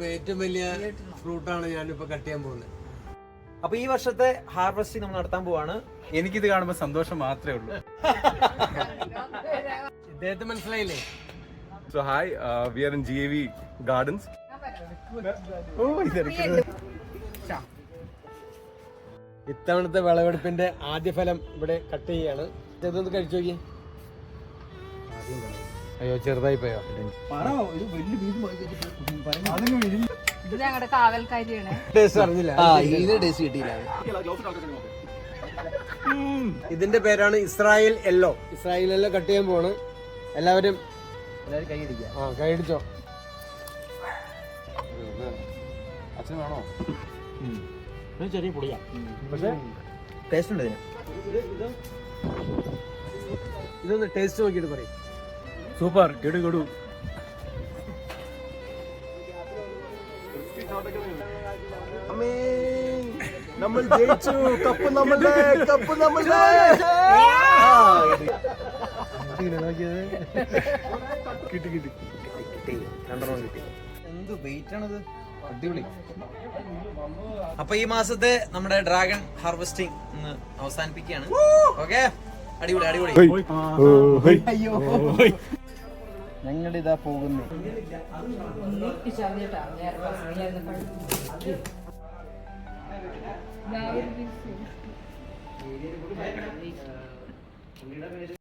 ഇപ്പൊ ഏറ്റവും വലിയ ഫ്രൂട്ടാണ് ഞാനിപ്പോ കട്ട് ചെയ്യാൻ പോകുന്നത്. അപ്പൊ ഈ വർഷത്തെ ഹാർവെസ്റ്റിംഗ് നമ്മൾ നടത്താൻ പോവാണ്. എനിക്കിത് കാണുമ്പോൾ സന്തോഷം മാത്രമേ ഉള്ളൂ. ഇദ്ദേഹത്തെ മനസ്സിലായില്ലേ? So hi, we are in GAV Gardens. ഇത്തവണത്തെ വിളവെടുപ്പിന്റെ ആദ്യ ഫലം ഇവിടെ കട്ട് ചെയ്യാണ്. ഇതൊന്ന് കഴിച്ചു നോക്കി. അയ്യോ ചെറുതായി പോയോ? ഇത് ഞങ്ങളുടെ കാവൽക്കാരിയാണ്. ടേസ്റ്റ് അറിഞ്ഞില്ല. ഇതിന്റെ പേരാണ് Israel yellow. Israel yellow cut ചെയ്യാൻ പോവാണ്. എല്ലാവരും കൈയടിച്ചോ. അച്ഛൻ വേണോ? ചെറിയ പൊടിയാ, പക്ഷേ ടേസ്റ്റ് ഉണ്ട് ഇതിന്. ഇതൊന്ന് ടേസ്റ്റ് നോക്കിയിട്ട് പറയും. സൂപ്പർ, കെടു കെടു. നമ്മൾ ജയിച്ചു. കപ്പ് നമ്മളുടെ, കപ്പ് നമ്മളുടെ. കിട്ടി കിട്ടി കിട്ടി, രണ്ടെണ്ണം കിട്ടി. എന്ത് വെയിറ്റ് ആണത്, അടിപൊളി. അപ്പൊ ഈ മാസത്തെ നമ്മുടെ ഡ്രാഗൺ ഹാർവെസ്റ്റിംഗ് ഇന്ന് അവസാനിപ്പിക്കുകയാണ്. ഓക്കെ, അടിപൊളി അടിപൊളി. ഞങ്ങളിതാ പോകുന്നു. ഞാൻ